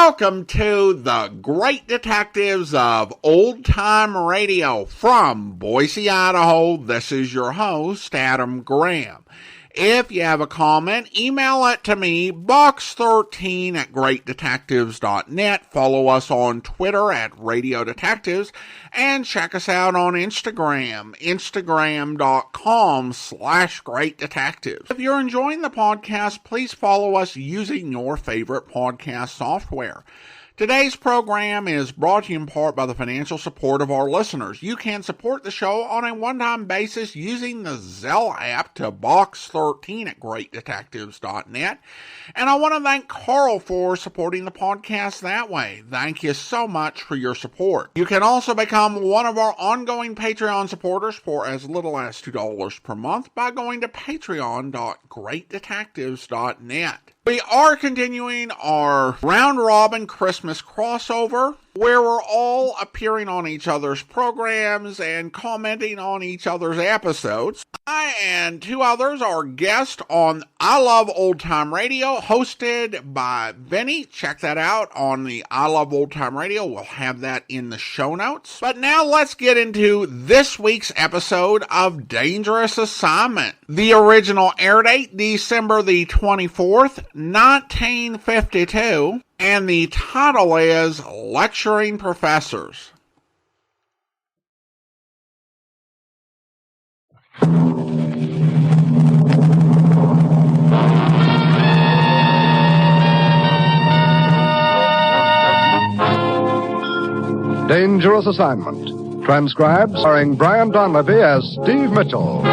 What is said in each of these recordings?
Welcome to the Great Detectives of Old Time Radio from Boise, Idaho. This is your host, Adam Graham. If you have a comment, email it to me, box13@greatdetectives.net. Follow us on Twitter at Radio Detectives, and check us out on Instagram, instagram.com/greatdetectives. If you're enjoying the podcast, please follow us using your favorite podcast software. Today's program is brought to you in part by the financial support of our listeners. You can support the show on a one-time basis using the Zelle app to box13@greatdetectives.net. And I want to thank Carl for supporting the podcast that way. Thank you so much for your support. You can also become one of our ongoing Patreon supporters for as little as $2 per month by going to patreon.greatdetectives.net. We are continuing our round-robin Christmas crossover, where we're all appearing on each other's programs and commenting on each other's episodes. I and two others are guests on I Love Old Time Radio, hosted by Vinny. Check that out on the I Love Old Time Radio. We'll have that in the show notes. But now let's get into this week's episode of Dangerous Assignment. The original air date, December the 24th, 1952. And the title is Lecturing Professors. Dangerous Assignment. Transcribed, starring Brian Donlevy as Steve Mitchell.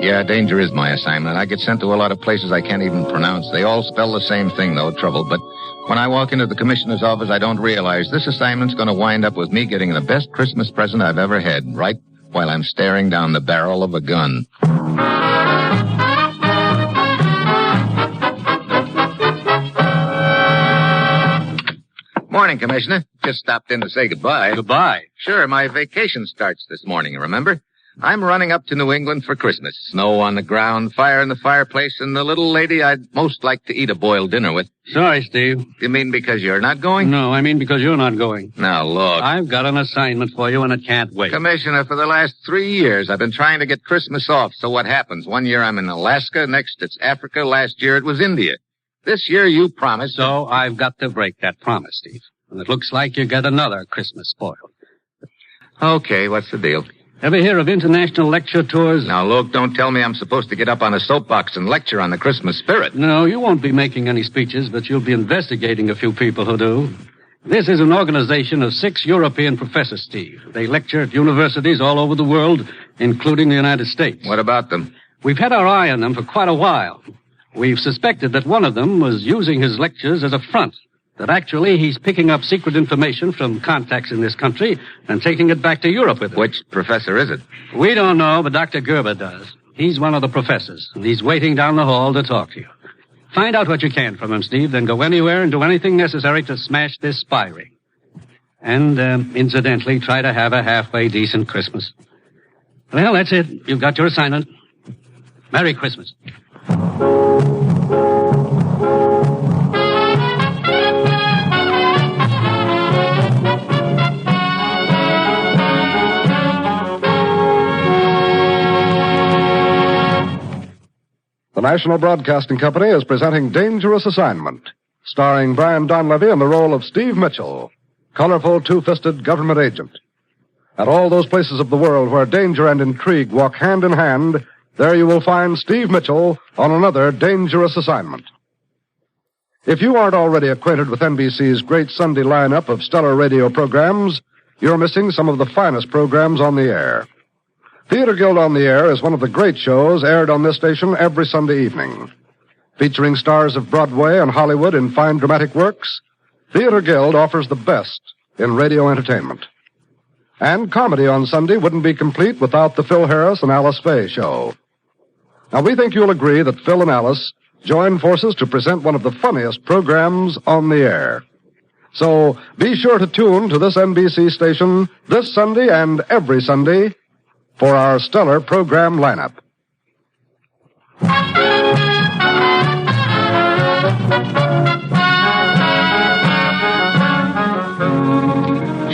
Yeah, danger is my assignment. I get sent to a lot of places I can't even pronounce. They all spell the same thing, though, trouble. But when I walk into the commissioner's office, I don't realize this assignment's going to wind up with me getting the best Christmas present I've ever had, right while I'm staring down the barrel of a gun. Morning, Commissioner. Just stopped in to say goodbye. Goodbye? Sure, my vacation starts this morning, remember? I'm running up to New England for Christmas. Snow on the ground, fire in the fireplace, and the little lady I'd most like to eat a boiled dinner with. Sorry, Steve. You mean because you're not going? No, I mean because you're not going. Now, look. I've got an assignment for you, and it can't wait. Commissioner, for the last 3 years, I've been trying to get Christmas off. So what happens? One year I'm in Alaska, next it's Africa, last year it was India. This year you promised... So I've got to break that promise, Steve. And it looks like you get another Christmas spoiled. Okay, what's the deal? Ever hear of international lecture tours? Now, look, don't tell me I'm supposed to get up on a soapbox and lecture on the Christmas spirit. No, you won't be making any speeches, but you'll be investigating a few people who do. This is an organization of 6 European professors, Steve. They lecture at universities all over the world, including the United States. What about them? We've had our eye on them for quite a while. We've suspected that one of them was using his lectures as a front. That actually he's picking up secret information from contacts in this country and taking it back to Europe with him. Which professor is it? We don't know, but Dr. Gerber does. He's one of the professors, and he's waiting down the hall to talk to you. Find out what you can from him, Steve, then go anywhere and do anything necessary to smash this spy ring. And, incidentally, try to have a halfway decent Christmas. Well, that's it. You've got your assignment. Merry Christmas. The National Broadcasting Company is presenting Dangerous Assignment, starring Brian Donlevy in the role of Steve Mitchell, colorful, two-fisted government agent. At all those places of the world where danger and intrigue walk hand in hand, there you will find Steve Mitchell on another dangerous assignment. If you aren't already acquainted with NBC's great Sunday lineup of stellar radio programs, you're missing some of the finest programs on the air. Theater Guild on the Air is one of the great shows aired on this station every Sunday evening. Featuring stars of Broadway and Hollywood in fine dramatic works, Theater Guild offers the best in radio entertainment. And comedy on Sunday wouldn't be complete without the Phil Harris and Alice Faye show. Now, we think you'll agree that Phil and Alice join forces to present one of the funniest programs on the air. So be sure to tune to this NBC station this Sunday and every Sunday for our stellar program lineup.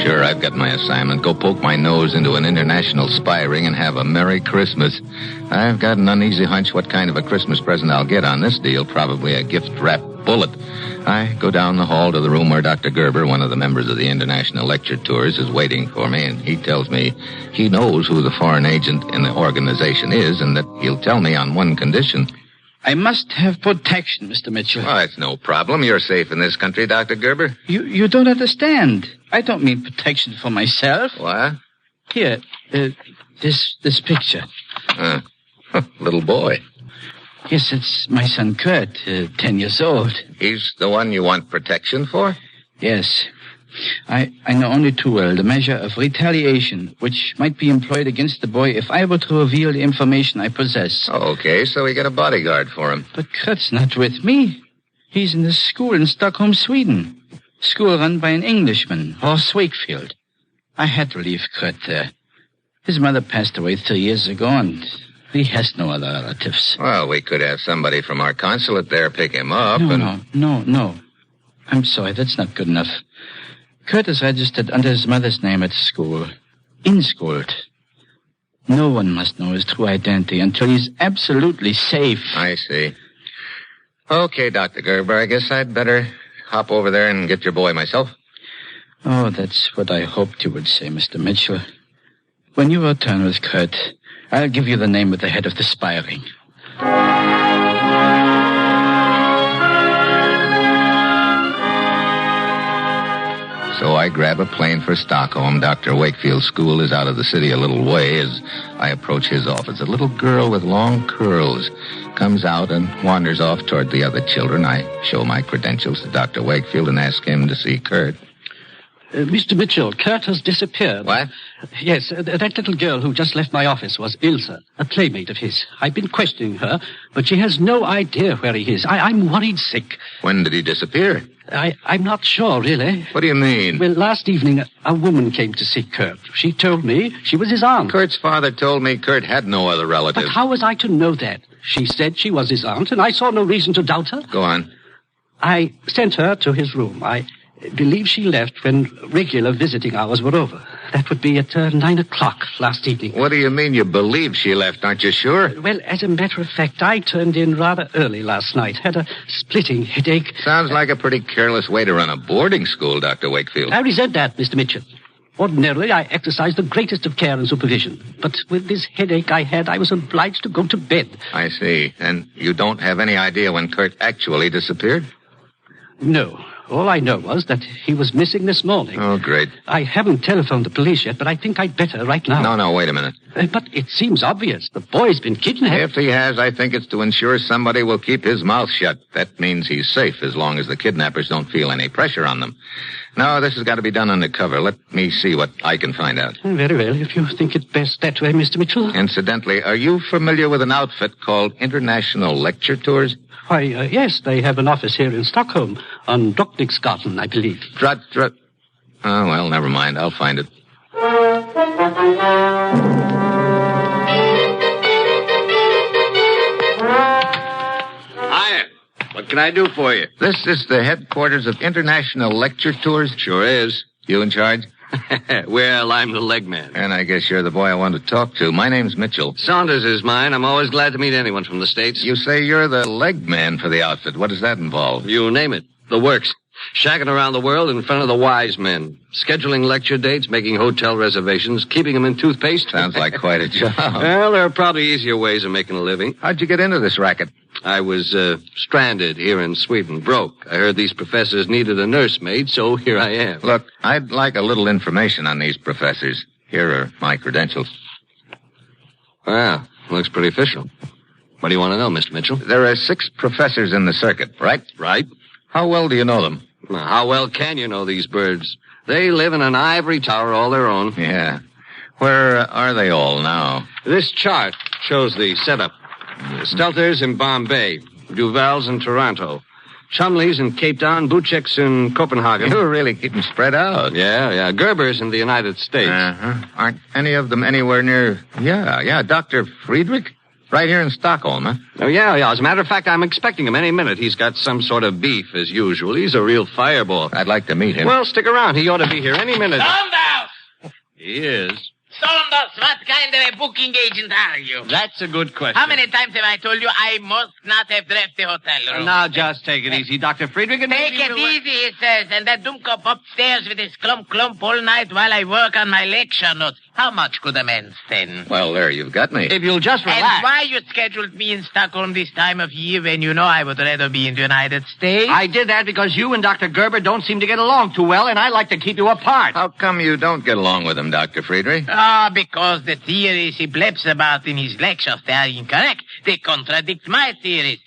Sure, I've got my assignment. Go poke my nose into an international spy ring and have a Merry Christmas. I've got an uneasy hunch what kind of a Christmas present I'll get on this deal. Probably a gift-wrapped bullet. I go down the hall to the room where Dr. Gerber, one of the members of the International Lecture Tours, is waiting for me, and he tells me he knows who the foreign agent in the organization is and that he'll tell me on one condition. I must have protection, Mr. Mitchell. Oh, it's no problem. You're safe in this country, Dr. Gerber. You don't understand. I don't mean protection for myself. What? Here, this picture. Little boy. Yes, it's my son Kurt, 10 years old. He's the one you want protection for? Yes. I know only too well the measure of retaliation which might be employed against the boy if I were to reveal the information I possess. Okay, so we get a bodyguard for him. But Kurt's not with me. He's in the school in Stockholm, Sweden. School run by an Englishman, Horst Wakefield. I had to leave Kurt there. His mother passed away 3 years ago, and he has no other relatives. Well, we could have somebody from our consulate there pick him up. No. I'm sorry, that's not good enough. Kurt is registered under his mother's name at school. In school. No one must know his true identity until he's absolutely safe. I see. Okay, Dr. Gerber, I guess I'd better hop over there and get your boy myself. Oh, that's what I hoped you would say, Mr. Mitchell. When you return with Kurt, I'll give you the name of the head of the spy ring. So I grab a plane for Stockholm. Dr. Wakefield's school is out of the city a little way. As I approach his office, a little girl with long curls comes out and wanders off toward the other children. I show my credentials to Dr. Wakefield and ask him to see Kurt. Mr. Mitchell, Kurt has disappeared. What? Yes, that little girl who just left my office was Ilse, a playmate of his. I've been questioning her, but she has no idea where he is. I'm worried sick. When did he disappear? I'm not sure, really. What do you mean? Well, last evening, a woman came to see Kurt. She told me she was his aunt. Kurt's father told me Kurt had no other relatives. But how was I to know that? She said she was his aunt, and I saw no reason to doubt her. Go on. I sent her to his room. I believe she left when regular visiting hours were over. That would be at 9 o'clock last evening. What do you mean you believe she left? Aren't you sure? Well, as a matter of fact, I turned in rather early last night. Had a splitting headache. Sounds like a pretty careless way to run a boarding school, Dr. Wakefield. I resent that, Mr. Mitchell. Ordinarily, I exercise the greatest of care and supervision. But with this headache I had, I was obliged to go to bed. I see. And you don't have any idea when Kurt actually disappeared? No. All I know was that he was missing this morning. Oh, great. I haven't telephoned the police yet, but I think I'd better right now. No, wait a minute. But it seems obvious. The boy's been kidnapped. If he has, I think it's to ensure somebody will keep his mouth shut. That means he's safe as long as the kidnappers don't feel any pressure on them. No, this has got to be done undercover. Let me see what I can find out. Very well, if you think it best that way, Mr. Mitchell. Incidentally, are you familiar with an outfit called International Lecture Tours? Why, yes, they have an office here in Stockholm, on Drottningsgatan, I believe. Oh, well, never mind. I'll find it. Hiya. What can I do for you? This is the headquarters of International Lecture Tours? Sure is. You in charge? Well, I'm the leg man. And I guess you're the boy I want to talk to. My name's Mitchell. Saunders is mine. I'm always glad to meet anyone from the States. You say you're the leg man for the outfit. What does that involve? You name it. The works. Shacking around the world in front of the wise men. Scheduling lecture dates, making hotel reservations, keeping them in toothpaste. Sounds like quite a job. Well, there are probably easier ways of making a living. How'd you get into this racket? I was stranded here in Sweden, broke. I heard these professors needed a nursemaid, so here I am. Look, I'd like a little information on these professors. Here are my credentials. Wow, looks pretty official. What do you want to know, Mr. Mitchell? There are 6 professors in the circuit, right? Right. How well do you know them? Now, how well can you know these birds? They live in an ivory tower all their own. Yeah. Where are they all now? This chart shows the setup. Stelter's in Bombay. Duval's in Toronto. Chumley's in Cape Town. Buchek's in Copenhagen. You're really keeping spread out. Yeah. Gerber's in the United States. Aren't any of them anywhere near... Yeah, Dr. Friedrich? Right here in Stockholm, huh? Oh, yeah. As a matter of fact, I'm expecting him any minute. He's got some sort of beef, as usual. He's a real fireball. I'd like to meet him. Well, stick around. He ought to be here any minute. Saunders! He is. Saunders, what kind of a booking agent are you? That's a good question. How many times have I told you I must not have left the hotel room? Now, just take it easy, Dr. Friedrich. And Take it easy, he says, and that dumcop upstairs with his clump all night while I work on my lecture notes. How much could a man stand? Well, there, you've got me. If you'll just relax. And why you scheduled me in Stockholm this time of year when you know I would rather be in the United States? I did that because you and Dr. Gerber don't seem to get along too well, and I like to keep you apart. How come you don't get along with him, Dr. Friedrich? Because the theories he bleps about in his lectures, they are incorrect. They contradict my theories.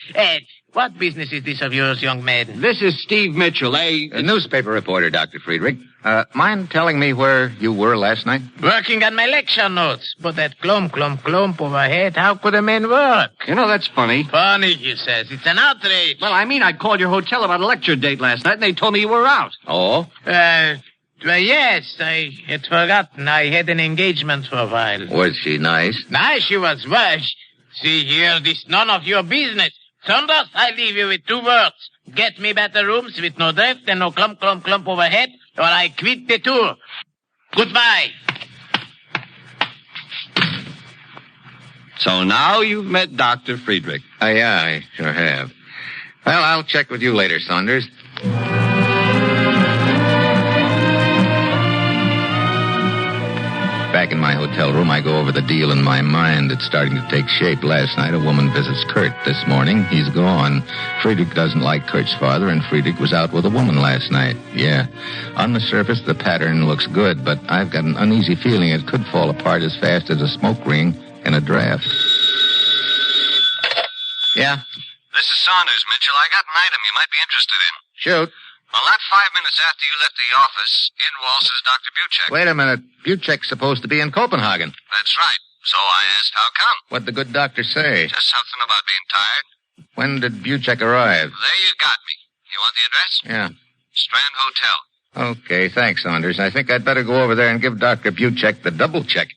What business is this of yours, young man? This is Steve Mitchell, A newspaper reporter, Dr. Friedrich. Mind telling me where you were last night? Working on my lecture notes. But that clump overhead, how could a man work? You know, that's funny. Funny, he says. It's an outrage. Well, I called your hotel about a lecture date last night, and they told me you were out. Oh? Well, yes, I had forgotten. I had an engagement for a while. Was she nice? Nice she was. Well, see here, this none of your business. Saunders, I leave you with 2 words. Get me better rooms with no drift and no clump overhead, or I quit the tour. Goodbye. So now you've met Dr. Friedrich. Yeah, I sure have. Well, I'll check with you later, Saunders. Back in my hotel room, I go over the deal in my mind. It's starting to take shape. Last night, a woman visits Kurt. This morning, he's gone. Friedrich doesn't like Kurt's father, and Friedrich was out with a woman last night. Yeah. On the surface, the pattern looks good, but I've got an uneasy feeling it could fall apart as fast as a smoke ring in a draft. Yeah? This is Saunders, Mitchell. I got an item you might be interested in. Shoot. Well, not 5 minutes after you left the office, in waltzes Dr. Buchek. Wait a minute. Buchek's supposed to be in Copenhagen. That's right. So I asked how come. What'd the good doctor say? Just something about being tired. When did Buchek arrive? There you got me. You want the address? Yeah. Strand Hotel. Okay, thanks, Saunders. I think I'd better go over there and give Dr. Buchek the double check.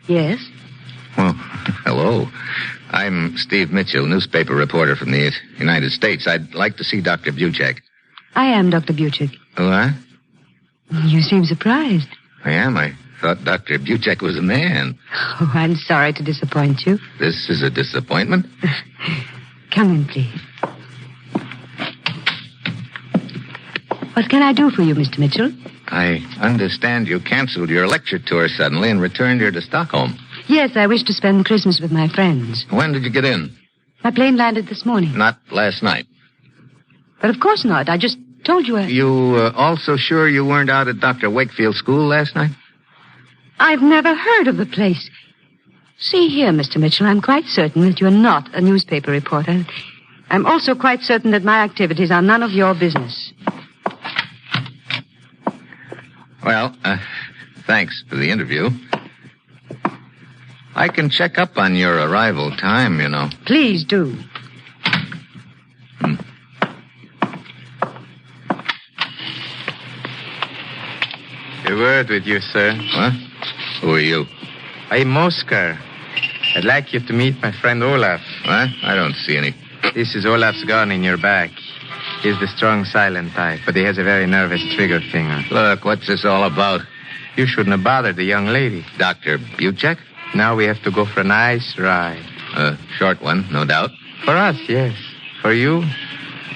Yes? Well, hello. I'm Steve Mitchell, newspaper reporter from the United States. I'd like to see Dr. Buchek. I am Dr. Buchek. What? You seem surprised. I am. I thought Dr. Buchek was a man. Oh, I'm sorry to disappoint you. This is a disappointment? Come in, please. What can I do for you, Mr. Mitchell? I understand you canceled your lecture tour suddenly and returned here to Stockholm. Yes, I wish to spend Christmas with my friends. When did you get in? My plane landed this morning. Not last night. But of course not. I just told you You also sure you weren't out at Dr. Wakefield's school last night? I've never heard of the place. See here, Mr. Mitchell, I'm quite certain that you're not a newspaper reporter. I'm also quite certain that my activities are none of your business. Well, thanks for the interview. I can check up on your arrival time, you know. Please do. A word with you, sir. What? Who are you? I'm Oscar. I'd like you to meet my friend Olaf. What? I don't see any. This is Olaf's gun in your back. He's the strong, silent type, but he has a very nervous trigger finger. Look, what's this all about? You shouldn't have bothered the young lady. Dr. Buchek? Now we have to go for a nice ride. A short one, no doubt. For us, yes. For you,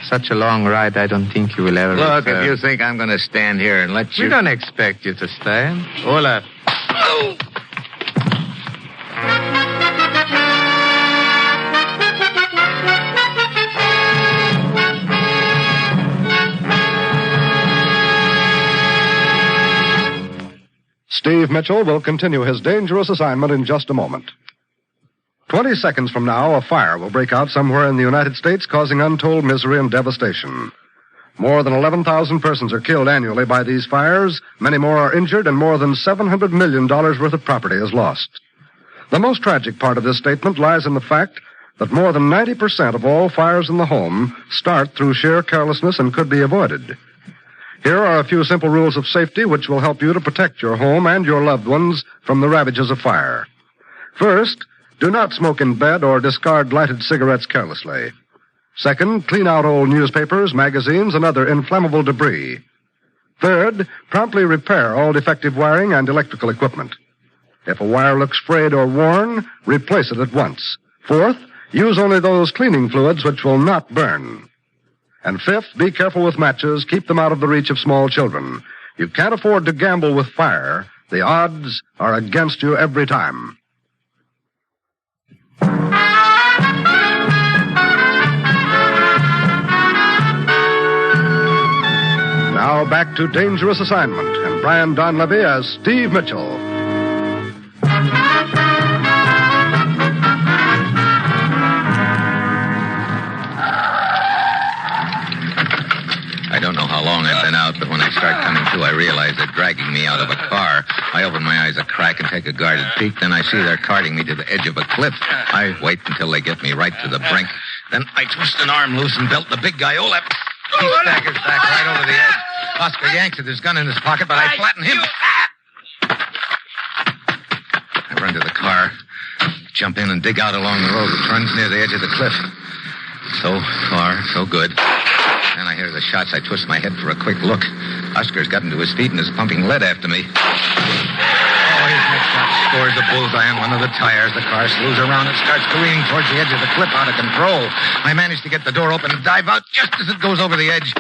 such a long ride, I don't think you will ever... Look, if you think I'm going to stand here and let you... We don't expect you to stand. Olaf. Oh! Steve Mitchell will continue his dangerous assignment in just a moment. 20 seconds from now, a fire will break out somewhere in the United States, causing untold misery and devastation. More than 11,000 persons are killed annually by these fires. Many more are injured, and more than $700 million worth of property is lost. The most tragic part of this statement lies in the fact that more than 90% of all fires in the home start through sheer carelessness and could be avoided. Here are a few simple rules of safety which will help you to protect your home and your loved ones from the ravages of fire. First, do not smoke in bed or discard lighted cigarettes carelessly. Second, clean out old newspapers, magazines, and other inflammable debris. Third, promptly repair all defective wiring and electrical equipment. If a wire looks frayed or worn, replace it at once. Fourth, use only those cleaning fluids which will not burn. And fifth, be careful with matches. Keep them out of the reach of small children. You can't afford to gamble with fire. The odds are against you every time. Now back to Dangerous Assignment and Brian Donlevy as Steve Mitchell. I don't know how long I've been out, but when I start coming to, I realize they're dragging me out of a car. I open my eyes a crack and take a guarded peek. Then I see they're carting me to the edge of a cliff. I wait until they get me right to the brink. Then I twist an arm loose and belt the big guy, Olaf. He staggers back right over the edge. Oscar yanks at his gun in his pocket, but I flatten him. I run to the car, jump in and dig out along the road which runs near the edge of the cliff. So far, so good. Then I hear the shots. I twist my head for a quick look. Oscar's gotten to his feet and is pumping lead after me. Oh, his next shot scores a bullseye on one of the tires. The car slews around and starts careening towards the edge of the cliff out of control. I manage to get the door open and dive out just as it goes over the edge.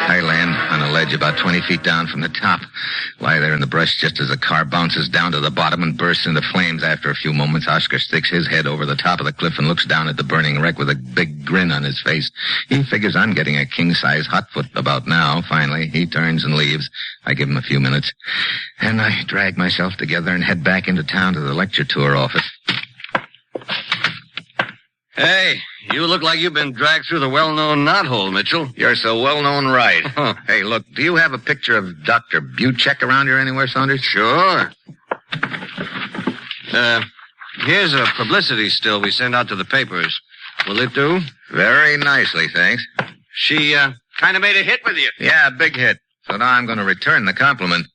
I land on a ledge about 20 feet down from the top. Lie there in the brush just as the car bounces down to the bottom and bursts into flames. After a few moments, Oscar sticks his head over the top of the cliff and looks down at the burning wreck with a big grin on his face. He figures I'm getting a king-size hotfoot about now. Finally, he turns and leaves. I give him a few minutes. And I drag myself together and head back into town to the lecture tour office. Hey, you look like you've been dragged through the well-known knothole, Mitchell. You're so well-known, right. Hey, look, do you have a picture of Dr. Buchek around here anywhere, Saunders? Sure. Here's a publicity still we sent out to the papers. Will it do? Very nicely, thanks. She, kind of made a hit with you. Yeah, big hit. So now I'm going to return the compliment.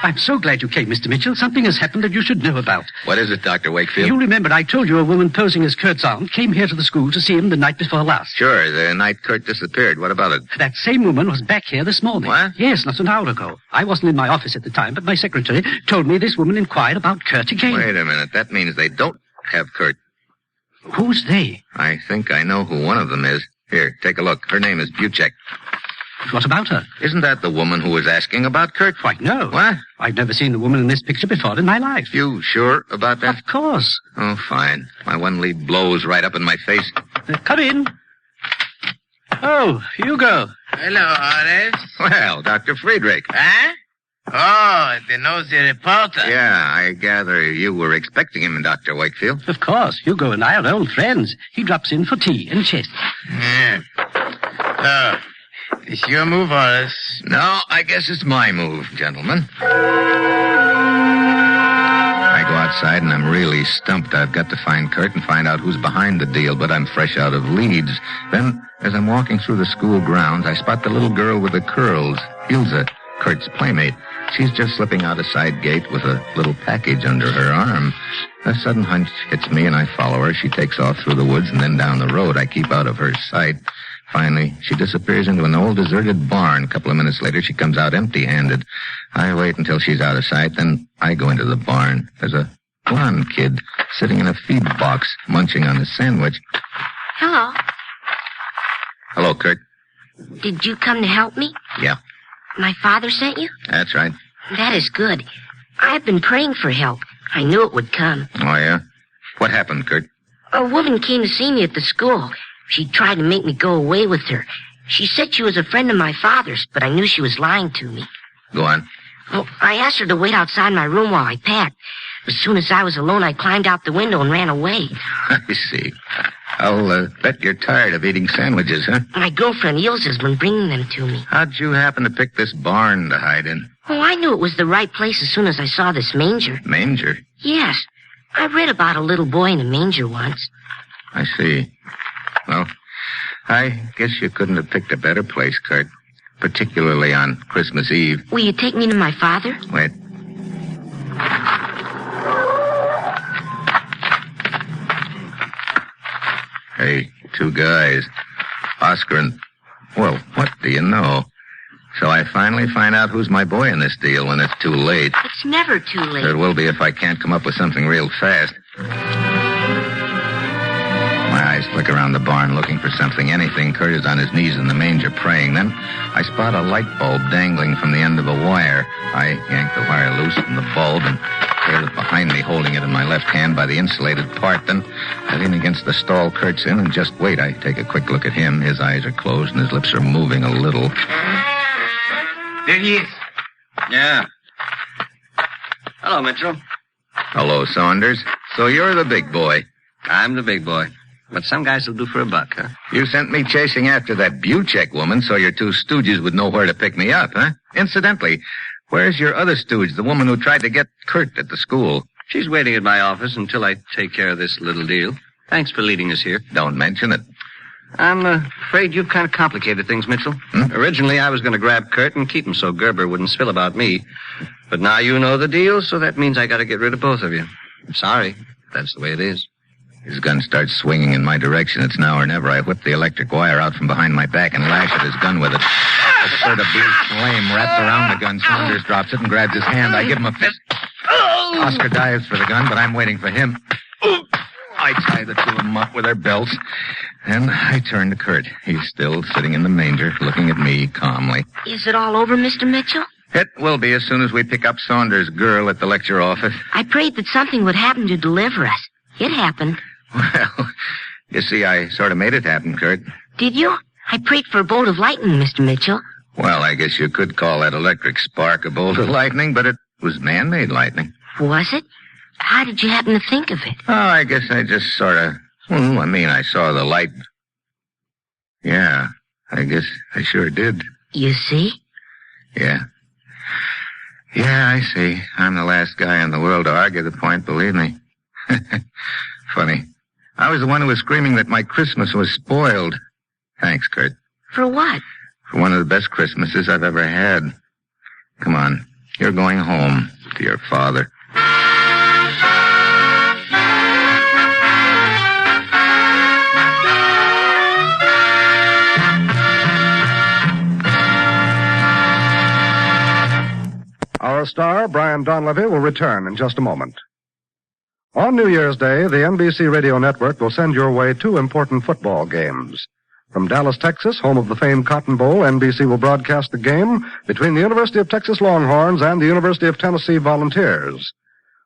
I'm so glad you came, Mr. Mitchell. Something has happened that you should know about. What is it, Dr. Wakefield? You remember I told you a woman posing as Kurt's aunt came here to the school to see him the night before last. Sure, the night Kurt disappeared. What about it? That same woman was back here this morning. What? Yes, not an hour ago. I wasn't in my office at the time, but my secretary told me this woman inquired about Kurt again. Wait a minute. That means they don't have Kurt. Who's they? I think I know who one of them is. Here, take a look. Her name is Buchek. What about her? Isn't that the woman who was asking about Kurt? Why, no. What? I've never seen the woman in this picture before in my life. You sure about that? Of course. Oh, fine. My one lead blows right up in my face. Come in. Oh, Hugo. Hello, Horace. Well, Dr. Friedrich. Huh? Oh, the nosy reporter. Yeah, I gather you were expecting him, Dr. Wakefield. Of course. Hugo and I are old friends. He drops in for tea and chess. Yeah. So, it's your move, Horace. No, I guess it's my move, gentlemen. I go outside and I'm really stumped. I've got to find Kurt and find out who's behind the deal, but I'm fresh out of leads. Then, as I'm walking through the school grounds, I spot the little girl with the curls, Ilse, Kurt's playmate. She's just slipping out a side gate with a little package under her arm. A sudden hunch hits me and I follow her. She takes off through the woods and then down the road. I keep out of her sight. Finally, she disappears into an old deserted barn. A couple of minutes later, she comes out empty-handed. I wait until she's out of sight, then I go into the barn. There's a blonde kid sitting in a feed box, munching on a sandwich. Hello. Hello, Kurt. Did you come to help me? Yeah. My father sent you? That's right. That is good. I've been praying for help. I knew it would come. Oh, yeah? What happened, Kurt? A woman came to see me at the school. She tried to make me go away with her. She said she was a friend of my father's, but I knew she was lying to me. Go on. Well, I asked her to wait outside my room while I packed. As soon as I was alone, I climbed out the window and ran away. I see. I'll bet you're tired of eating sandwiches, huh? My girlfriend Ilse's been bringing them to me. How'd you happen to pick this barn to hide in? Oh, I knew it was the right place as soon as I saw this manger. Manger? Yes. I read about a little boy in a manger once. I see. Well, I guess you couldn't have picked a better place, Kurt. Particularly on Christmas Eve. Will you take me to my father? Wait. Hey, two guys. Oscar and... Well, what do you know? So I finally find out who's my boy in this deal when it's too late. It's never too late. It will be if I can't come up with something real fast. My eyes flick around the barn looking for something. Anything. Kurt is on his knees in the manger praying. Then I spot a light bulb dangling from the end of a wire. I yank the wire loose from the bulb and tail it behind me, holding it in my left hand by the insulated part. Then I lean against the stall Kurt's in and just wait. I take a quick look at him. His eyes are closed and his lips are moving a little. There he is. Yeah. Hello, Mitchell. Hello, Saunders. So you're the big boy. I'm the big boy. But some guys will do for a buck, huh? You sent me chasing after that Buchek woman so your two stooges would know where to pick me up, huh? Incidentally, where's your other stooge, the woman who tried to get Kurt at the school? She's waiting at my office until I take care of this little deal. Thanks for leading us here. Don't mention it. I'm afraid you've kind of complicated things, Mitchell. Originally, I was going to grab Kurt and keep him so Gerber wouldn't spill about me. But now you know the deal, so that means I got to get rid of both of you. I'm sorry. That's the way it is. His gun starts swinging in my direction. It's now or never. I whip the electric wire out from behind my back and lash at his gun with it. A spurt of blue flame wraps around the gun. Saunders drops it and grabs his hand. I give him a fist. Oscar dives for the gun, but I'm waiting for him. I tie the two of them up with their belts. And I turn to Kurt. He's still sitting in the manger, looking at me calmly. Is it all over, Mr. Mitchell? It will be as soon as we pick up Saunders' girl at the lecture office. I prayed that something would happen to deliver us. It happened. Well, you see, I sort of made it happen, Kurt. Did you? I prayed for a bolt of lightning, Mr. Mitchell. Well, I guess you could call that electric spark a bolt of lightning, but it was man-made lightning. Was it? How did you happen to think of it? Oh, I guess I just sort of... Well, I saw the light. Yeah, I guess I sure did. You see? Yeah. Yeah, I see. I'm the last guy in the world to argue the point, believe me. Funny. I was the one who was screaming that my Christmas was spoiled. Thanks, Kurt. For what? For one of the best Christmases I've ever had. Come on. You're going home to your father. Our star, Brian Donlevy, will return in just a moment. On New Year's Day, the NBC Radio Network will send your way two important football games. From Dallas, Texas, home of the famed Cotton Bowl, NBC will broadcast the game between the University of Texas Longhorns and the University of Tennessee Volunteers.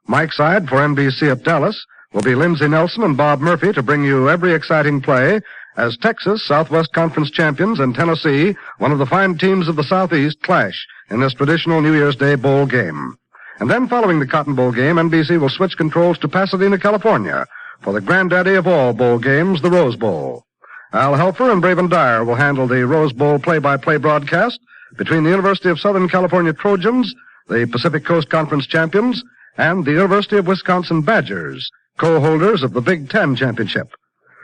Mike Side for NBC at Dallas will be Lindsey Nelson and Bob Murphy to bring you every exciting play as Texas, Southwest Conference champions, and Tennessee, one of the fine teams of the Southeast, clash in this traditional New Year's Day bowl game. And then following the Cotton Bowl game, NBC will switch controls to Pasadena, California for the granddaddy of all bowl games, the Rose Bowl. Al Helfer and Braven Dyer will handle the Rose Bowl play-by-play broadcast between the University of Southern California Trojans, the Pacific Coast Conference champions, and the University of Wisconsin Badgers, co-holders of the Big Ten Championship.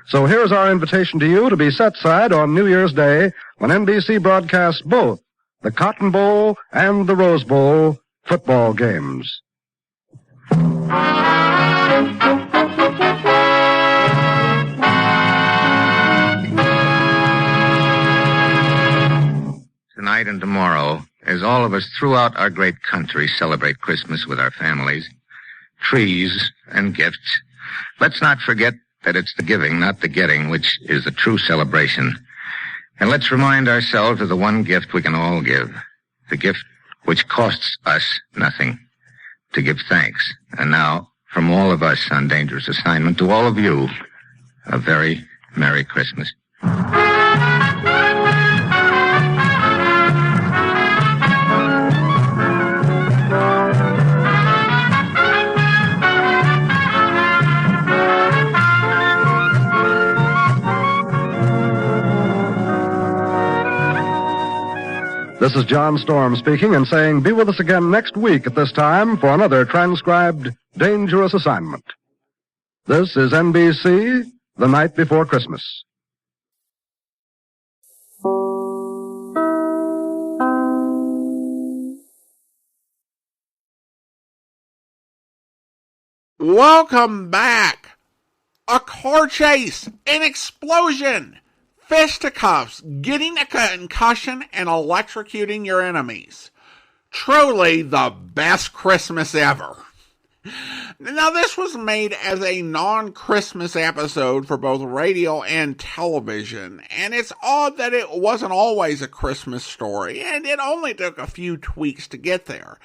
So here's our invitation to you to be set side on New Year's Day when NBC broadcasts both the Cotton Bowl and the Rose Bowl football games. Tonight and tomorrow, as all of us throughout our great country celebrate Christmas with our families, trees and gifts, let's not forget that it's the giving, not the getting, which is the true celebration. And let's remind ourselves of the one gift we can all give, the gift which costs us nothing, to give thanks. And now, from all of us on Dangerous Assignment to all of you, a very Merry Christmas. This is John Storm speaking and saying be with us again next week at this time for another transcribed Dangerous Assignment. This is NBC, The Night Before Christmas. Welcome back. A car chase, an explosion, fisticuffs, getting a concussion, and electrocuting your enemies. Truly the best Christmas ever. Now, this was made as a non-Christmas episode for both radio and television, and it's odd that it wasn't always a Christmas story, and it only took a few tweaks to get there.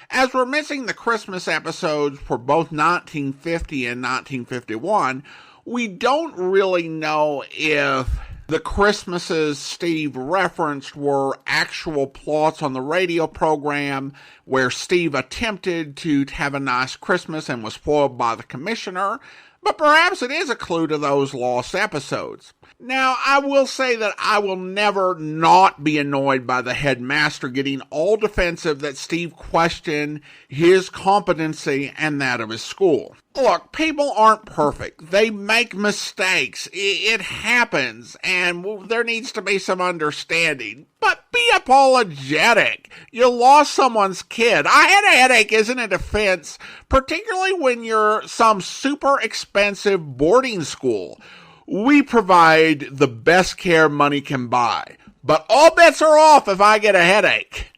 As we're missing the Christmas episodes for both 1950 and 1951, we don't really know if the Christmases Steve referenced were actual plots on the radio program where Steve attempted to have a nice Christmas and was spoiled by the commissioner, but perhaps it is a clue to those lost episodes. Now, I will say that I will never not be annoyed by the headmaster getting all defensive that Steve questioned his competency and that of his school. Look, people aren't perfect. They make mistakes. It happens, and there needs to be some understanding. But be apologetic. You lost someone's kid. I had a headache isn't a defense, particularly when you're some super expensive boarding school. We provide the best care money can buy, but all bets are off if I get a headache.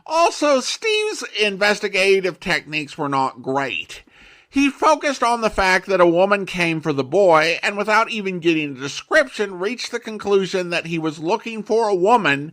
Also, Steve's investigative techniques were not great. He focused on the fact that a woman came for the boy, and without even getting a description, reached the conclusion that he was looking for a woman,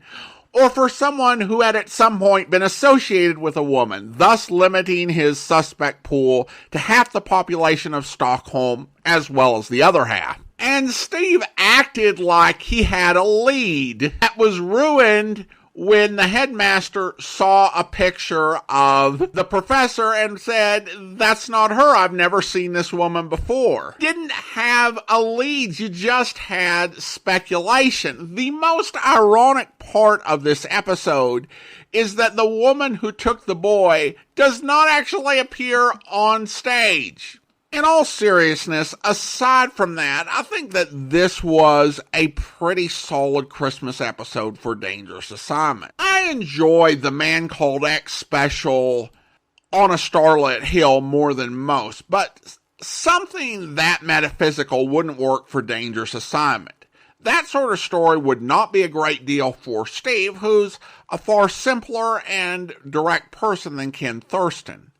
or for someone who had at some point been associated with a woman, thus limiting his suspect pool to half the population of Stockholm, as well as the other half. And Steve acted like he had a lead. That was ruined when the headmaster saw a picture of the professor and said, "That's not her. I've never seen this woman before." Didn't have a lead. You just had speculation. The most ironic part of this episode is that the woman who took the boy does not actually appear on stage. In all seriousness, aside from that, I think that this was a pretty solid Christmas episode for Dangerous Assignment. I enjoyed the Man Called X special on a starlit hill more than most, but something that metaphysical wouldn't work for Dangerous Assignment. That sort of story would not be a great deal for Steve, who's a far simpler and direct person than Ken Thurston.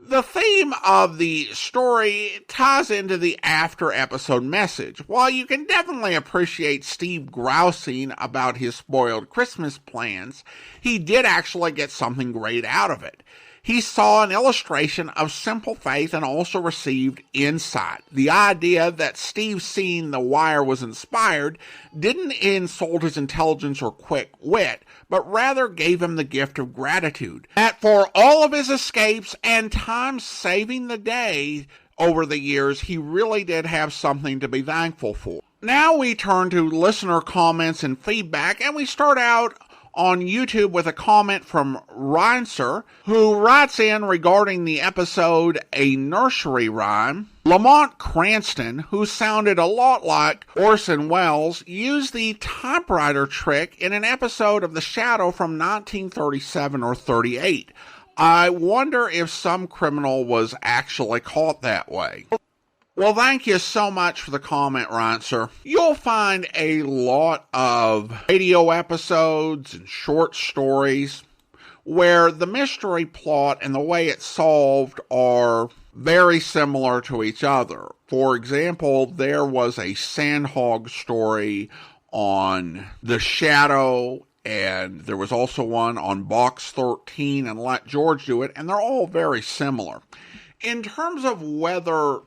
The theme of the story ties into the after-episode message. While you can definitely appreciate Steve grousing about his spoiled Christmas plans, he did actually get something great out of it. He saw an illustration of simple faith and also received insight. The idea that Steve seeing The Wire was inspired didn't insult his intelligence or quick wit, but rather gave him the gift of gratitude. That for all of his escapes and time saving the day over the years, he really did have something to be thankful for. Now we turn to listener comments and feedback, and we start out on YouTube with a comment from Reinser, who writes in regarding the episode A Nursery Rhyme. Lamont Cranston, who sounded a lot like Orson Welles, used the typewriter trick in an episode of The Shadow from 1937 or 38. I wonder if some criminal was actually caught that way. Well, thank you so much for the comment, Reinser. You'll find a lot of radio episodes and short stories where the mystery plot and the way it's solved are very similar to each other. For example, there was a Sandhog story on The Shadow, and there was also one on Box 13 and Let George Do It, and they're all very similar. In terms of whether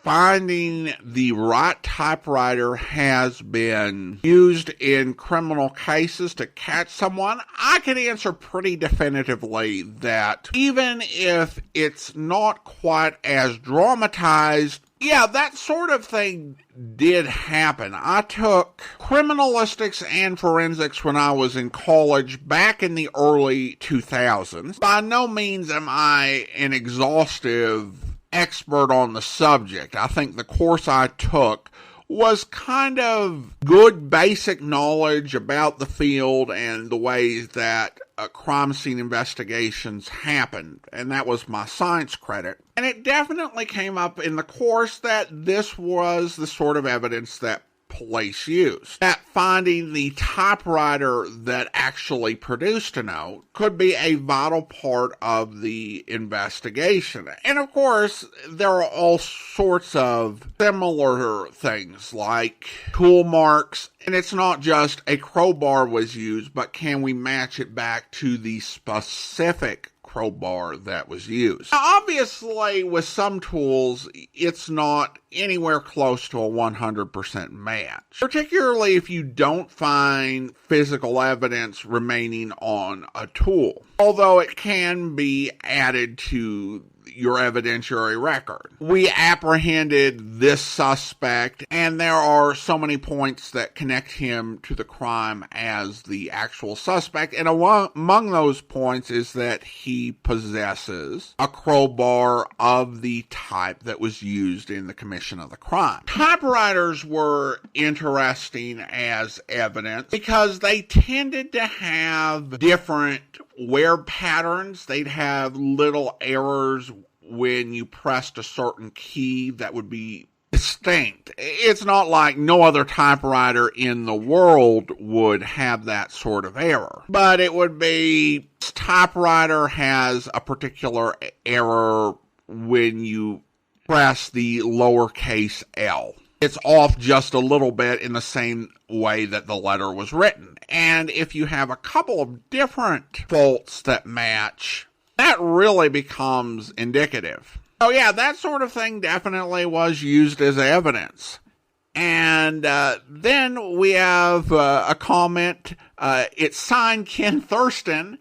finding the right typewriter has been used in criminal cases to catch someone, I can answer pretty definitively that even if it's not quite as dramatized, yeah, that sort of thing did happen. I took criminalistics and forensics when I was in college back in the early 2000s. By no means am I an exhaustive expert on the subject. I think the course I took was kind of good basic knowledge about the field and the ways that crime scene investigations happened, and that was my science credit. And it definitely came up in the course that this was the sort of evidence that police used. That finding the typewriter that actually produced a note could be a vital part of the investigation. And of course, there are all sorts of similar things like tool marks. And it's not just a crowbar was used, but can we match it back to the specific crowbar that was used? Now, obviously, with some tools, it's not anywhere close to a 100% match, particularly if you don't find physical evidence remaining on a tool, although it can be added to your evidentiary record. We apprehended this suspect, and there are so many points that connect him to the crime as the actual suspect, and among those points is that he possesses a crowbar of the type that was used in the commission of the crime. Typewriters were interesting as evidence because they tended to have different wear patterns. They'd have little errors when you pressed a certain key that would be distinct. It's not like no other typewriter in the world would have that sort of error, but it would be this typewriter has a particular error when you press the lowercase l. It's off just a little bit in the same way that the letter was written. And if you have a couple of different faults that match, that really becomes indicative. Oh yeah, that sort of thing definitely was used as evidence. And then we have a comment. It's signed Ken Thurston,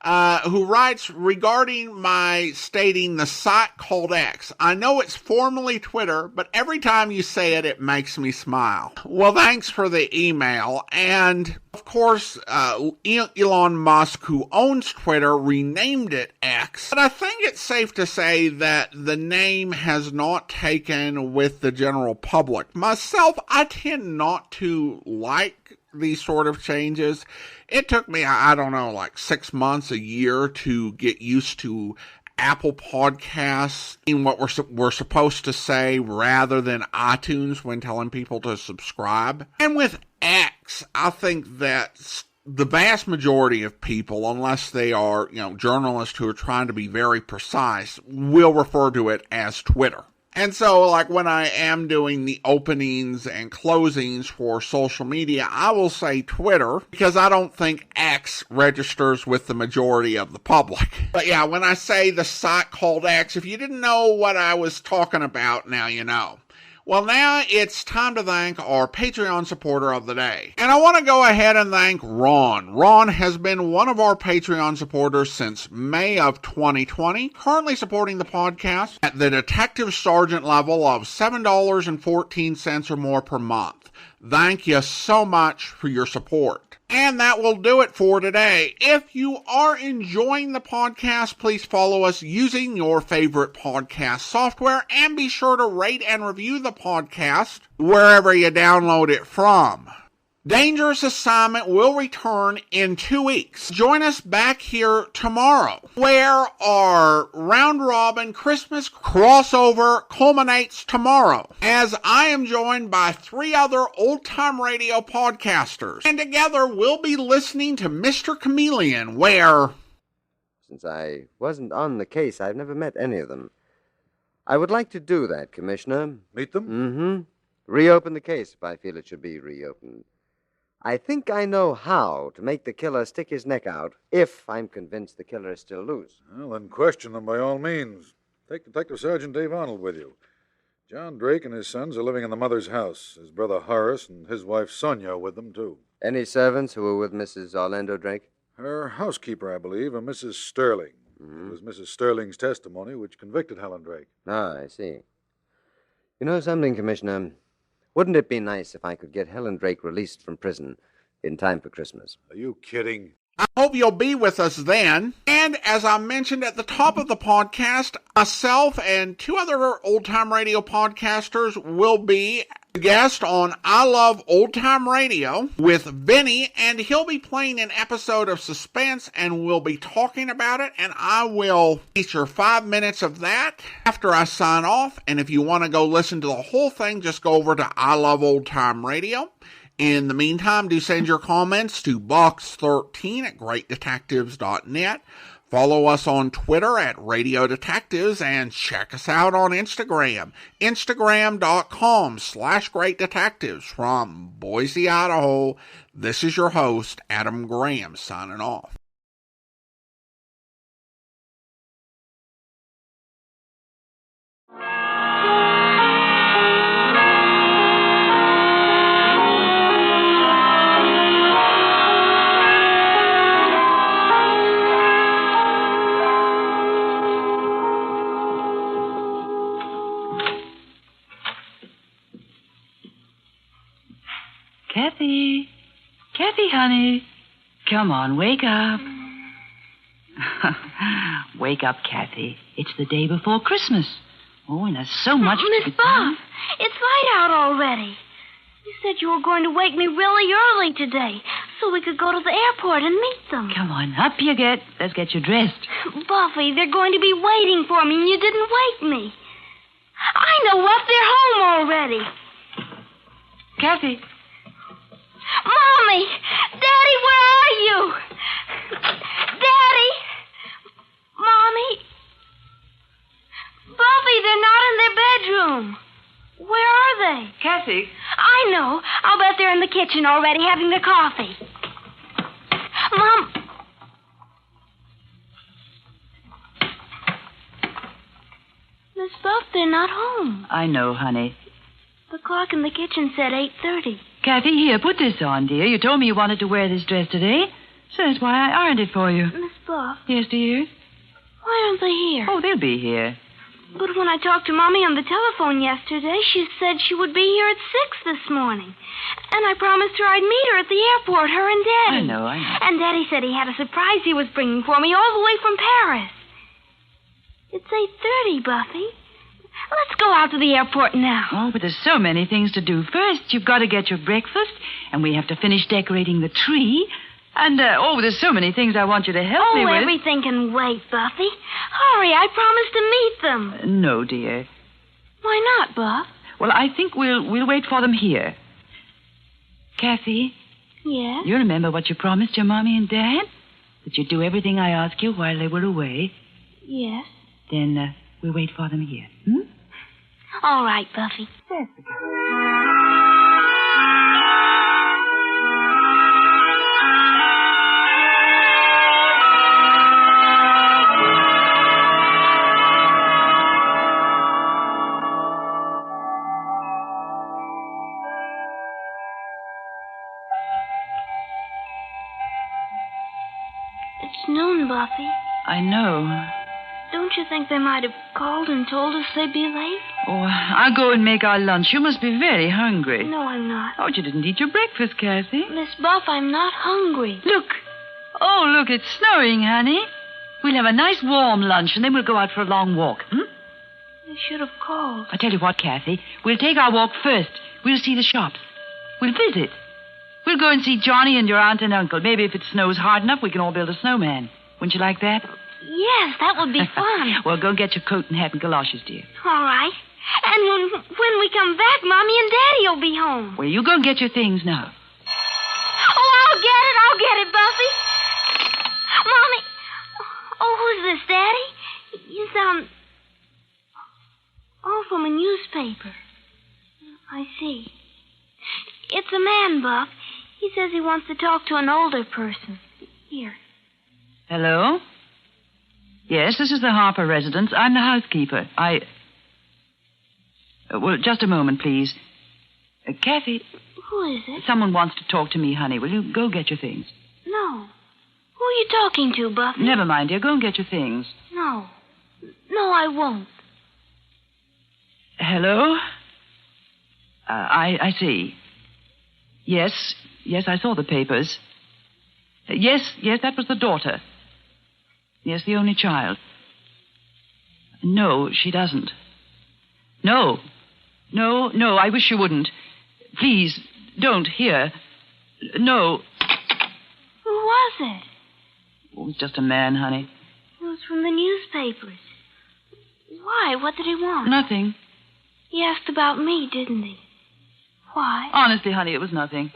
who writes, regarding my stating the site called X. I know it's formerly Twitter, but every time you say it, it makes me smile. Well, thanks for the email. And, of course, Elon Musk, who owns Twitter, renamed it X. But I think it's safe to say that the name has not taken with the general public. Myself, I tend not to like these sort of changes. It took me, I don't know, like 6 months, a year to get used to Apple Podcasts in what we're supposed to say rather than iTunes when telling people to subscribe. And with X, I think that the vast majority of people, unless they are, journalists who are trying to be very precise, will refer to it as Twitter. And so, like, when I am doing the openings and closings for social media, I will say Twitter, because I don't think X registers with the majority of the public. But yeah, when I say the site called X, if you didn't know what I was talking about, now you know. Well, now it's time to thank our Patreon supporter of the day. And I want to go ahead and thank Ron. Ron has been one of our Patreon supporters since May of 2020, currently supporting the podcast at the detective sergeant level of $7.14 or more per month. Thank you so much for your support. And that will do it for today. If you are enjoying the podcast, please follow us using your favorite podcast software and be sure to rate and review the podcast wherever you download it from. Dangerous Assignment will return in 2 weeks. Join us back here tomorrow, where our round-robin Christmas crossover culminates tomorrow, as I am joined by 3 other old-time radio podcasters. And together we'll be listening to Mr. Chameleon, where... Since I wasn't on the case, I've never met any of them. I would like to do that, Commissioner. Meet them? Mm-hmm. Reopen the case if I feel it should be reopened. I think I know how to make the killer stick his neck out, if I'm convinced the killer is still loose. Well, then question them by all means. Take Detective Sergeant Dave Arnold with you. John Drake and his sons are living in the mother's house. His brother Horace and his wife Sonia are with them, too. Any servants who were with Mrs. Orlando Drake? Her housekeeper, I believe, a Mrs. Sterling. It was Mrs. Sterling's testimony which convicted Helen Drake. Ah, I see. You know something, Commissioner? Wouldn't it be nice if I could get Helen Drake released from prison in time for Christmas? Are you kidding? I hope you'll be with us then. And as I mentioned at the top of the podcast, myself and two other old-time radio podcasters will be guest on I Love Old Time Radio with Vinny, and he'll be playing an episode of Suspense, and we'll be talking about it, and I will feature 5 minutes of that after I sign off. And if you want to go listen to the whole thing, just go over to I Love Old Time Radio. In the meantime, do send your comments to box13@greatdetectives.net. Follow us on Twitter at Radio Detectives, and check us out on Instagram. Instagram.com/greatdetectives. From Boise, Idaho, this is your host, Adam Graham, signing off. Kathy. Kathy, honey. Come on, wake up. Wake up, Kathy. It's the day before Christmas. Oh, and there's so much to Miss be done. Bob, it's light out already. You said you were going to wake me really early today so we could go to the airport and meet them. Come on, up you get. Let's get you dressed. Buffy, they're going to be waiting for me and you didn't wake me. I know what. They're home already. Kathy. Mommy! Daddy, where are you? Daddy! Mommy? Buffy, they're not in their bedroom. Where are they? Kathy. I know. I'll bet they're in the kitchen already having their coffee. Mom. Miss Buff, they're not home. I know, honey. The clock in the kitchen said 8:30. Kathy, here, put this on, dear. You told me you wanted to wear this dress today, so that's why I ironed it for you. Miss Buff. Yes, dear? Why aren't they here? Oh, they'll be here. But when I talked to Mommy on the telephone yesterday, she said she would be here at 6 this morning. And I promised her I'd meet her at the airport, her and Daddy. I know. And Daddy said he had a surprise he was bringing for me all the way from Paris. It's 8:30, Buffy. Let's go out to the airport now. Oh, but there's so many things to do. First, you've got to get your breakfast, and we have to finish decorating the tree. And, there's so many things I want you to help me with. Oh, everything can wait, Buffy. Hurry, I promised to meet them. No, dear. Why not, Buff? Well, I think we'll wait for them here. Kathy? Yes? You remember what you promised your Mommy and Dad? That you'd do everything I asked you while they were away? Yes. Then, we'll wait for them here. Hmm? All right, Buffy. It's noon, Buffy. I know. Don't you think they might have called and told us they'd be late? Oh, I'll go and make our lunch. You must be very hungry. No, I'm not. Oh, you didn't eat your breakfast, Kathy. Miss Buff, I'm not hungry. Look. Oh, look, it's snowing, honey. We'll have a nice warm lunch, and then we'll go out for a long walk. They should have called. I tell you what, Kathy. We'll take our walk first. We'll see the shops. We'll visit. We'll go and see Johnny and your aunt and uncle. Maybe if it snows hard enough, we can all build a snowman. Wouldn't you like that? Yes, that would be fun. Well, go get your coat and hat and galoshes, dear. All right. And when we come back, Mommy and Daddy will be home. Well, you go and get your things now. Oh, I'll get it, Buffy. Mommy. Oh, who's this, Daddy? You sound... Oh, from a newspaper. I see. It's a man, Buff. He says he wants to talk to an older person. Here. Hello? Yes, this is the Harper residence. I'm the housekeeper. Well, just a moment, please. Kathy. Who is it? Someone wants to talk to me, honey. Will you go get your things? No. Who are you talking to, Buffy? Never mind, dear. Go and get your things. No. No, I won't. Hello? I see. Yes, I saw the papers. Yes, that was the daughter. Yes, the only child. No, she doesn't. No, I wish you wouldn't. Please, don't, here. No. Who was it? It was just a man, honey. It was from the newspapers. Why? What did he want? Nothing. He asked about me, didn't he? Why? Honestly, honey, it was nothing.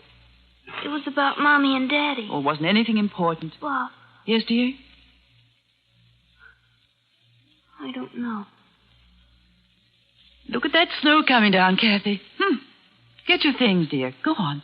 It was about Mommy and Daddy. Oh, it wasn't anything important. Well, Yes, dear? I don't know. Look at that snow coming down, Kathy. Get your things, dear. Go on.